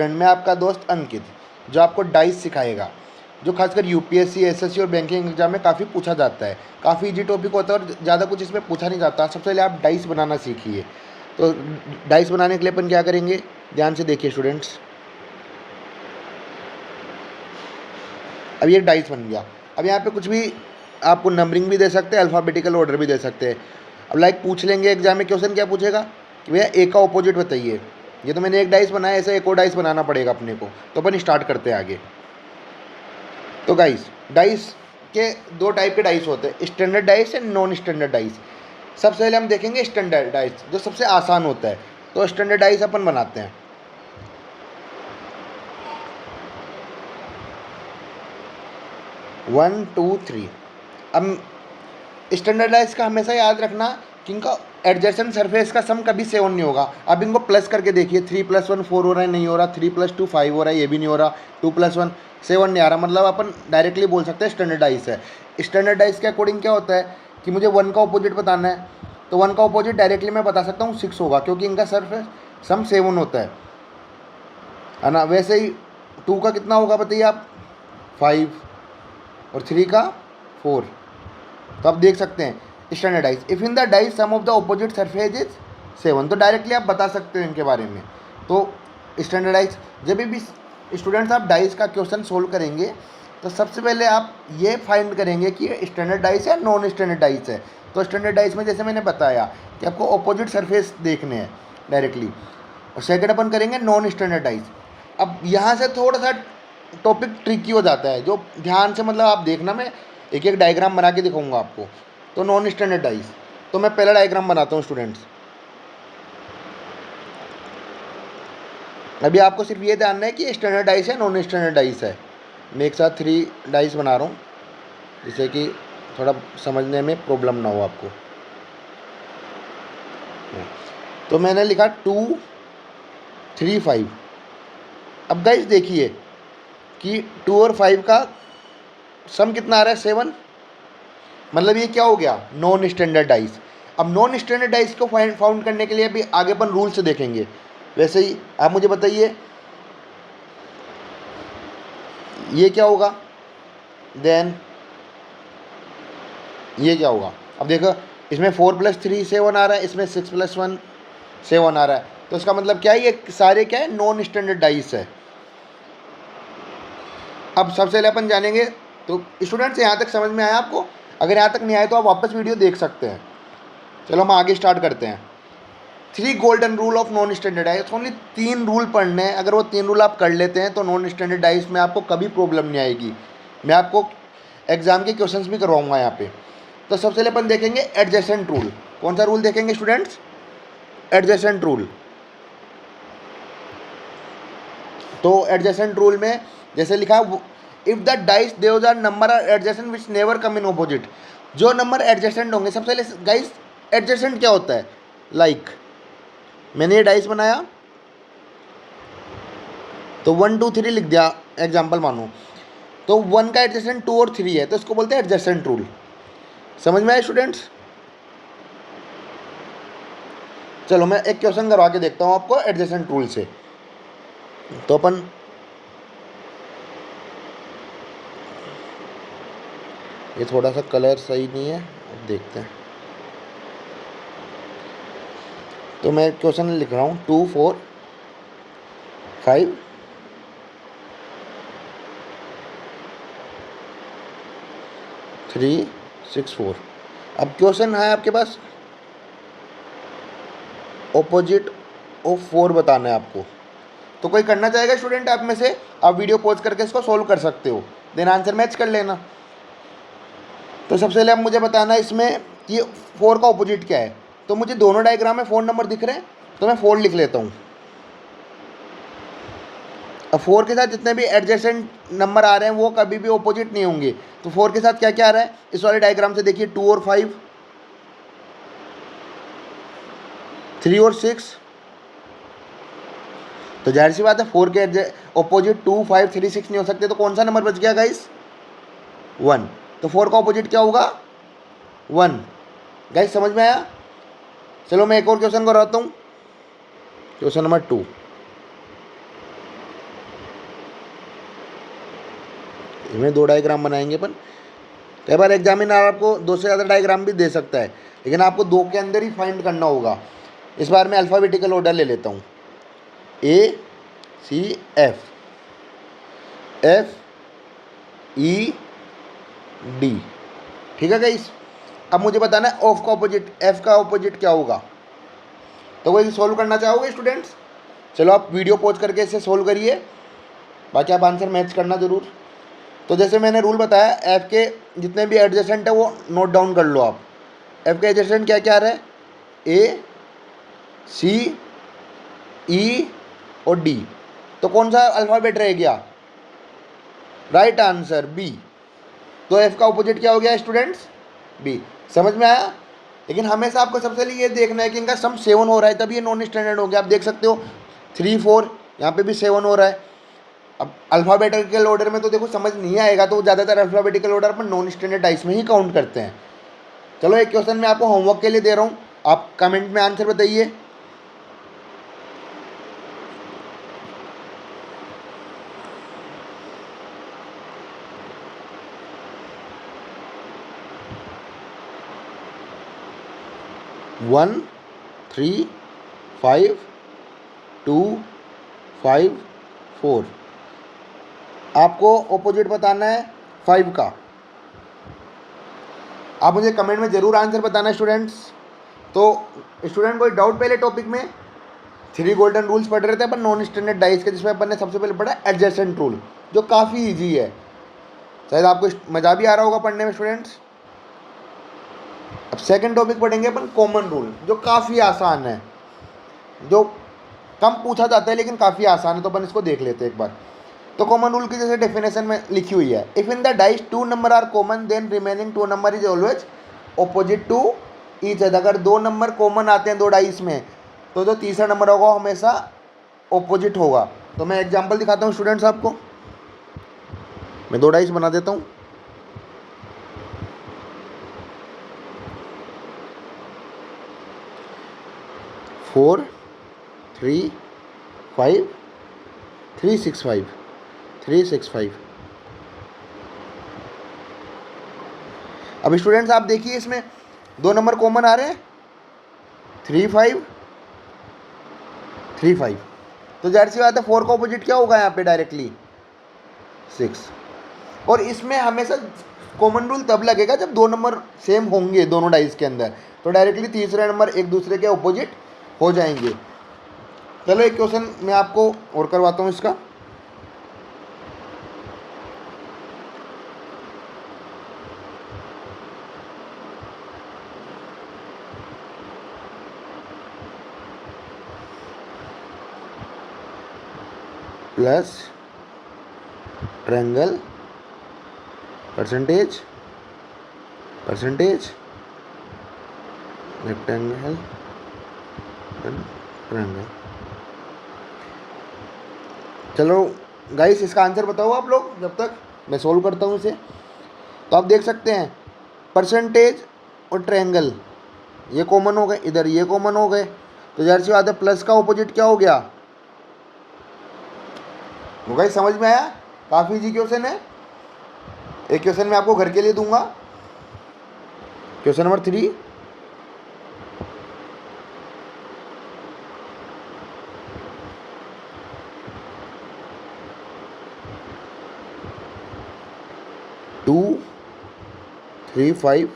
मैं आपका दोस्त अंकित, जो आपको डाइस सिखाएगा, जो खासकर यूपीएससी, एसएससी और बैंकिंग एग्जाम में काफ़ी पूछा जाता है। काफ़ी इजी टॉपिक होता है और ज़्यादा कुछ इसमें पूछा नहीं जाता। सबसे पहले आप डाइस बनाना सीखिए। तो डाइस बनाने के लिए अपन क्या करेंगे, ध्यान से देखिए स्टूडेंट्स। अब ये डाइस बन गया। अब यहाँ पे कुछ भी आपको नंबरिंग भी दे सकते हैं, अल्फ़ाबेटिकल ऑर्डर भी दे सकते हैं। अब लाइक पूछ लेंगे एग्जाम में, क्वेश्चन क्या पूछेगा कि भैया ए का ऑपोजिट बताइए। ये तो मैंने एक डाइस बनाया, ऐसा एक और डाइस बनाना पड़ेगा अपने को। तो अपन स्टार्ट करते हैं आगे। तो डाइस के दो टाइप के डाइस होते हैं, standard dice and non standard dice. सबसे पहले हम देखेंगे स्टैंडर्ड डाइस, जो सबसे आसान होता है। तो स्टैंडर्ड डाइस अपन बनाते हैं। 1 2 3। अब स्टैंडर्डाइज का हमेशा याद रखना कि इनका एडजेसेंट सरफेस का सम कभी 7 नहीं होगा। अब इनको प्लस करके देखिए, 3 + 1 4 हो रहा है, नहीं हो रहा। 3 + 2 5 हो रहा है, ये भी नहीं हो रहा। 2 + 1 7 नहीं आ रहा। मतलब अपन डायरेक्टली बोल सकते हैं स्टैंडर्डाइज है। स्टैंडर्डाइज के अकॉर्डिंग क्या होता है कि मुझे 1 का ऑपोजिट बताना है, तो 1 का ऑपोजिट डायरेक्टली मैं बता सकता हूँ 6 होगा, क्योंकि इनका सरफेस सम 7 होता है ना। वैसे ही 2 का कितना होगा बताइए आप, 5, और 3 का 4। तो आप देख सकते हैं standardise. If in the dice sum of the opposite surface is 7, तो डायरेक्टली आप बता सकते हो इनके बारे में। तो स्टैंडर्डाइज, जब भी स्टूडेंट्स आप डाइस का क्वेश्चन सोल्व करेंगे, तो सबसे पहले आप ये फाइंड करेंगे कि स्टैंडर्ड डाइस है नॉन स्टैंडर्ड डाइस है। तो स्टैंडर्ड डाइस में जैसे मैंने बताया कि आपको ऑपोजिट सरफेस देखने हैं डायरेक्टली, और सेकंड अपन करेंगे नॉन स्टैंडर्ड डाइस। अब यहाँ से थोड़ा सा टॉपिक ट्रिकी हो जाता है, जो ध्यान से मतलब आप देखना, मैं एक एक डायग्राम बना के दिखाऊंगा आपको। तो नॉन स्टैंडर्ड डाइस, तो मैं पहला डायग्राम बनाता हूँ स्टूडेंट्स। अभी आपको सिर्फ ये ध्यान है कि स्टैंडर्ड डाइस है नॉन स्टैंडर्ड डाइस है। मैं एक साथ 3 डाइस बना रहा हूँ, जिससे कि थोड़ा समझने में प्रॉब्लम ना हो आपको। तो मैंने लिखा 2 3 5। अब गाइस देखिए कि 2 और 5 का सम कितना आ रहा है, 7। मतलब ये क्या हो गया, नॉन स्टैंडर्ड डाइस। अब नॉन स्टैंडर्ड डाइस को फाउंड करने के लिए भी आगे अपन रूल से देखेंगे। वैसे ही आप मुझे बताइए ये क्या होगा, देन ये क्या होगा। अब देखो इसमें 4 + 3 7 आ रहा है, इसमें 6 + 1 7 आ रहा है। तो इसका मतलब क्या है, ये सारे क्या है, नॉन स्टैंडर्ड डाइस है। अब सबसे पहले अपन जानेंगे। तो स्टूडेंट्स यहाँ तक समझ में आया आपको? अगर यहाँ तक नहीं आया तो आप वापस वीडियो देख सकते हैं। चलो हम आगे स्टार्ट करते हैं। 3 golden rule of non standard dice. Only 3 rule पढ़ने हैं। अगर वो 3 रूल आप कर लेते हैं तो नॉन स्टैंडर्ड डाइस में आपको कभी प्रॉब्लम नहीं आएगी। मैं आपको एग्जाम के क्वेश्चंस भी करवाऊंगा यहाँ पे। तो सबसे पहले अपन देखेंगे एडजेसेंट रूल। कौन सा रूल देखेंगे स्टूडेंट्स? Adjacent rule. तो एडजेसेंट रूल में जैसे लिखा, if the dice there are number are adjacent which never come in opposite. जो नंबर एडजेसेंट होंगे, सबसे पहले गाइस एडजेसेंट क्या होता है, लाइक मैंने ये डाइस बनाया तो 1 2 3 लिख दिया एग्जाम्पल मानो। तो 1 का एडजेसेंट 2 और 3 है, तो इसको बोलते हैं एडजेसेंट रूल। समझ में आए स्टूडेंट्स? चलो मैं एक क्वेश्चन करवा के देखता हूँ आपको एडजेसेंट रूल से। तो अपन ये थोड़ा सा कलर सही नहीं है, अब देखते हैं। तो मैं क्वेश्चन लिख रहा हूँ 2 4 5 3 6 4। अब क्वेश्चन है आपके पास ऑपोजिट ऑफ 4 बताना है आपको। तो कोई करना चाहेगा स्टूडेंट आप में से? आप वीडियो पॉज करके इसको सोल्व कर सकते हो, देन आंसर मैच कर लेना। तो सबसे पहले अब मुझे बताना है इसमें कि 4 का ऑपोजिट क्या है। तो मुझे दोनों डायग्राम में 4 नंबर दिख रहे हैं, तो मैं 4 लिख लेता हूँ। अब 4 के साथ जितने भी एडजेसेंट नंबर आ रहे हैं वो कभी भी ऑपोजिट नहीं होंगे। तो 4 के साथ क्या क्या आ रहा है इस वाले डायग्राम से देखिए, 2 और 5, 3 और 6। तो जाहिर सी बात है 4 के ऑपोजिट 2 5 3 6 नहीं हो सकते। तो कौन सा नंबर बच गया गाइस? 1। तो 4 का ऑपोजिट क्या होगा? 1। गाइस समझ में आया? चलो मैं एक और क्वेश्चन करवाता हूँ, क्वेश्चन नंबर 2। इसमें 2 डायग्राम बनाएंगे अपन। कई बार एग्जामिनर आपको 2 से ज़्यादा डायग्राम भी दे सकता है, लेकिन आपको 2 के अंदर ही फाइंड करना होगा। इस बार मैं अल्फ़ाबेटिकल ऑर्डर ले लेता हूँ, A C F, F E D। ठीक है गाइस। अब मुझे बताना है ऑफ का ऑपोजिट, एफ का ऑपोजिट क्या होगा। तो वही सोल्व करना चाहोगे स्टूडेंट्स? चलो आप वीडियो पॉज करके इसे सोल्व करिए, बाकी आप आंसर मैच करना ज़रूर। तो जैसे मैंने रूल बताया, एफ के जितने भी एडजेसेंट है वो नोट डाउन कर लो आप। एफ के एडजेसेंट क्या क्या रहे, ए सी ई और डी। तो कौन सा अल्फ़ाबेट रह गया? Right answer B. तो एफ का ऑपोजिट क्या हो गया स्टूडेंट्स? बी। समझ में आया? लेकिन हमेशा आपको सबसे पहले ये देखना है कि इनका सम 7 हो रहा है, तभी ये नॉन स्टैंडर्ड हो गया। आप देख सकते हो 3 4 यहाँ पे भी 7 हो रहा है। अब अल्फ़ाबेटिकल ऑर्डर में तो देखो समझ नहीं आएगा, तो ज़्यादातर अल्फ़ाबेटिकल ऑर्डर पर नॉन स्टैंडर्डाइज में ही काउंट करते हैं। चलो एक क्वेश्चन मैं आपको होमवर्क के लिए दे रहा हूँ, आप कमेंट में आंसर बताइए। वन 3 5 2 5 4। आपको ऑपोजिट बताना है 5 का। आप मुझे कमेंट में ज़रूर आंसर बताना स्टूडेंट्स। तो स्टूडेंट कोई डाउट पहले टॉपिक में? 3 गोल्डन रूल्स पढ़ रहे थे अपन नॉन स्टैंडर्ड डाइस के, जिसमें अपन ने सबसे पहले पढ़ा एडजेसेंट रूल, जो काफ़ी ईजी है। शायद आपको मज़ा भी आ रहा होगा पढ़ने में स्टूडेंट्स। अब सेकंड टॉपिक पढ़ेंगे अपन कॉमन रूल, जो काफ़ी आसान है, जो कम पूछा जाता है लेकिन काफ़ी आसान है। तो अपन इसको देख लेते हैं एक बार। तो कॉमन रूल की जैसे डेफिनेशन में लिखी हुई है, if in the dice 2 number are common then remaining 2 number is always opposite to each other. अगर 2 नंबर कॉमन आते हैं 2 डाइस में, तो जो तीसरा नंबर होगा हमेशा ऑपोजिट होगा। तो मैं एग्जांपल दिखाता हूँ स्टूडेंट्स आपको। मैं 2 डाइस बना देता हूँ। फोर 3 5 3 6 5 3 6 5। अब स्टूडेंट्स आप देखिए, इसमें 2 नंबर कॉमन आ रहे हैं, 3 5 3 5। तो जाहिर सी बात है 4 का ऑपोजिट क्या होगा यहाँ पे डायरेक्टली? 6। और इसमें हमेशा कॉमन रूल तब लगेगा जब 2 नंबर सेम होंगे दोनों डाइस के अंदर, तो डायरेक्टली तीसरे नंबर एक दूसरे के ऑपोजिट हो जाएंगे। चलो एक क्वेश्चन मैं आपको और करवाता हूँ इसका। Plus triangle percentage rectangle triangle. चलो गाइस इसका आंसर बताओ आप लोग जब तक मैं सोल्व करता हूँ इसे। तो आप देख सकते हैं परसेंटेज और ट्रायंगल ये कॉमन हो गए, इधर ये कॉमन हो गए, तो जाहिर सी बात है प्लस का ऑपोजिट क्या हो गया? वो गाइस समझ में आया? काफ़ी इजी क्वेश्चन है। एक क्वेश्चन मैं आपको घर के लिए दूंगा, क्वेश्चन नंबर 3। टू 3 5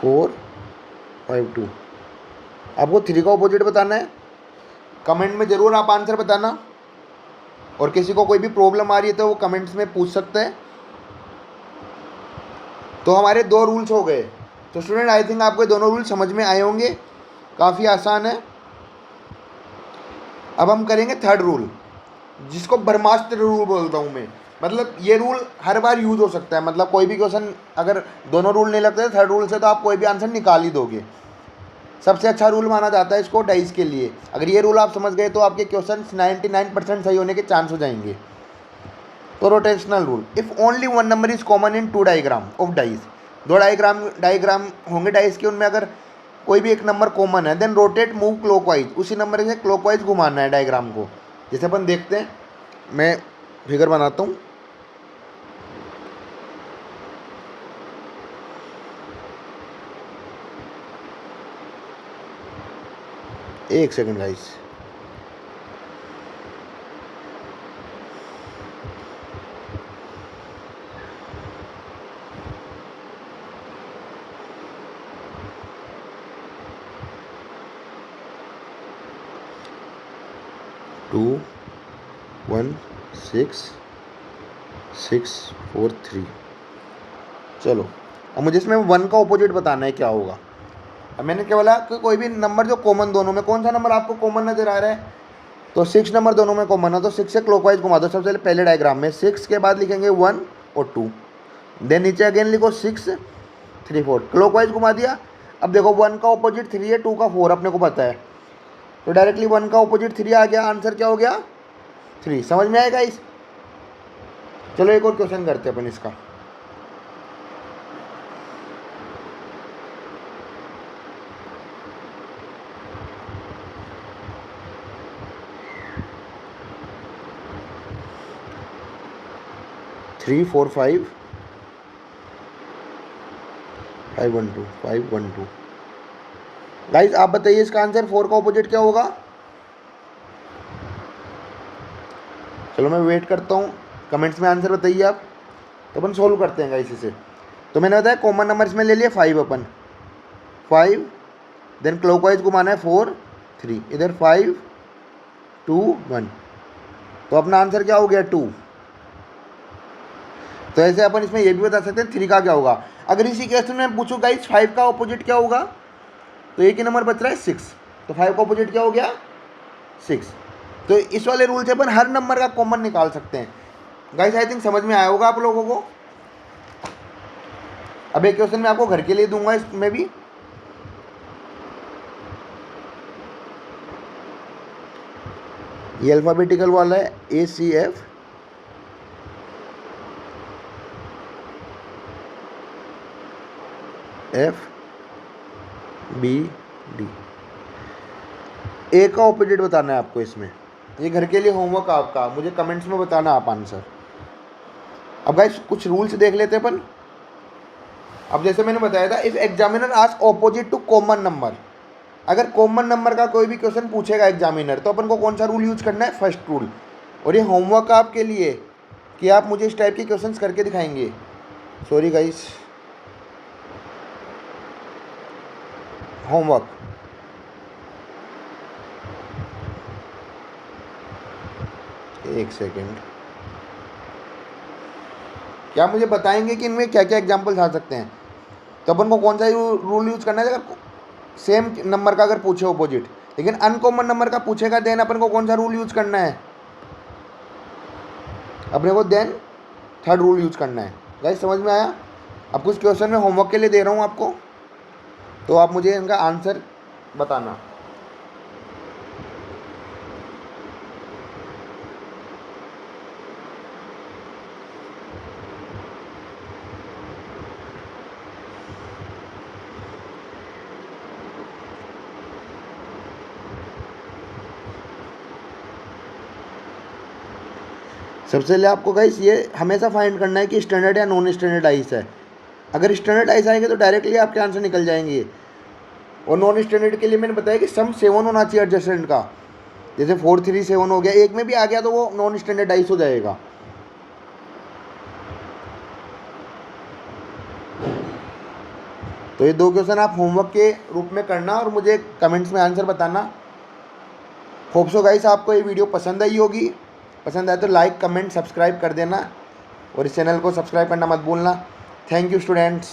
4 5 2। आपको 3 का ऑपोजिट बताना है। कमेंट में ज़रूर आप आंसर बताना, और किसी को कोई भी प्रॉब्लम आ रही है तो वो कमेंट्स में पूछ सकते हैं। तो हमारे 2 रूल्स हो गए। तो स्टूडेंट आई थिंक आपको दोनों रूल समझ में आए होंगे, काफ़ी आसान है। अब हम करेंगे थर्ड रूल, जिसको ब्रह्मास्त्र रूल बोलता हूँ मैं। मतलब ये रूल हर बार यूज हो सकता है, मतलब कोई भी क्वेश्चन अगर दोनों रूल नहीं लगते थर्ड रूल से, तो आप कोई भी आंसर निकाल ही दोगे। सबसे अच्छा रूल माना जाता है इसको डाइस के लिए। अगर ये रूल आप समझ गए तो आपके क्वेश्चन 99% सही होने के चांस हो जाएंगे। तो rotational rule, if only 1 number is common in 2 diagram of dice. 2 diagram होंगे डाइस के, उनमें अगर कोई भी एक नंबर कॉमन है, देन रोटेट मूव क्लॉकवाइज, उसी नंबर से क्लॉकवाइज घुमाना है डायग्राम को। जैसे अपन देखते हैं, मैं फिगर बनाता हूँ। एक सेकंड गाइस। टू 1 6 6 4 3। चलो अब मुझे इसमें 1 का ऑपोजिट बताना है क्या होगा। अब मैंने क्या बोला कि कोई भी नंबर जो कॉमन दोनों में, कौन सा नंबर आपको कॉमन नजर आ रहा है? तो 6 नंबर दोनों में कॉमन है, तो 6 से क्लॉकवाइज घुमा दो। सबसे पहले डायग्राम में 6 के बाद लिखेंगे 1 और 2, देन नीचे अगेन लिखो 6 3 4, क्लॉकवाइज घुमा दिया। अब देखो 1 का ऑपोजिट 3 है, 2 का 4 अपने को पता है, तो डायरेक्टली 1 का ऑपोजिट 3 आ गया, आंसर क्या हो गया 3। समझ में आएगा इस? चलो एक और क्वेश्चन करते हैं अपन इसका। थ्री 4 5 5 1 2 5 1 2। गाइस आप बताइए इसका आंसर 4 का ऑपोजिट क्या होगा? चलो मैं वेट करता हूँ, कमेंट्स में आंसर बताइए आप। तो अपन सोल्व करते हैं गाइस इसे। तो मैंने बताया कॉमन नंबर इसमें ले लिया 5 अपन, 5 देन क्लॉकवाइज घुमाना है 4 3, इधर 5 2 1, तो अपना आंसर क्या हो गया 2। तो ऐसे अपन इसमें ये भी बता सकते हैं 3 का क्या होगा। अगर इसी क्वेश्चन में पूछूं गाइस 5 का ऑपोजिट क्या होगा, तो एक ही नंबर बच रहा है 6, तो 5 का ऑपोजिट क्या हो गया 6। तो इस वाले रूल से अपन हर नंबर का कॉमन निकाल सकते हैं। गाइस आई थिंक समझ में आया होगा आप लोगों को। अब एक क्वेश्चन मैं आपको घर के लिए दूंगा, इसमें भी ये अल्फाबेटिकल वाला है ACF FBD। ए का ऑपोजिट बताना है आपको इसमें। ये घर के लिए होमवर्क आपका, मुझे कमेंट्स में बताना आप आंसर। अब गाइस कुछ रूल्स देख लेते हैं अपन। अब जैसे मैंने बताया था, if examiner ask opposite to common number, अगर कॉमन नंबर का कोई भी क्वेश्चन पूछेगा एग्जामिनर, तो अपन को कौन सा रूल यूज करना है? First rule. और ये होमवर्क आपके लिए कि आप मुझे इस टाइप के क्वेश्चंस करके दिखाएंगे। Sorry guys, homework. एक सेकेंड, क्या मुझे बताएंगे कि इनमें क्या क्या एग्जाम्पल्स आ सकते हैं? तो अपन को कौन सा रूल यूज करना है? अगर सेम नंबर का अगर पूछे ऑपोजिट, लेकिन अनकॉमन नंबर का पूछेगा, देन अपन को कौन सा रूल यूज करना है? अपने को देन थर्ड रूल यूज करना है। गाइस समझ में आया? अब कुछ क्वेश्चन मैं होमवर्क के लिए दे रहा हूँ आपको, तो आप मुझे इनका आंसर बताना। सबसे पहले आपको गाइस ये हमेशा फाइंड करना है कि स्टैंडर्ड या नॉन स्टैंडर्डाइज है। अगर स्टैंडर्डाइज आएंगे तो डायरेक्टली आपके आंसर निकल जाएंगे। और नॉन स्टैंडर्ड के लिए मैंने बताया कि सम 7 होना चाहिए एडजस्टेंट का, जैसे 4 3 7 हो गया, एक में भी आ गया तो वो नॉन स्टैंडर्डाइज हो जाएगा। तो ये 2 क्वेश्चन आप होमवर्क के रूप में करना और मुझे कमेंट्स में आंसर बताना। होप सो गाइस आपको ये वीडियो पसंद आई होगी। पसंद आए तो लाइक कमेंट सब्सक्राइब कर देना और इस चैनल को सब्सक्राइब करना मत भूलना। Thank you students.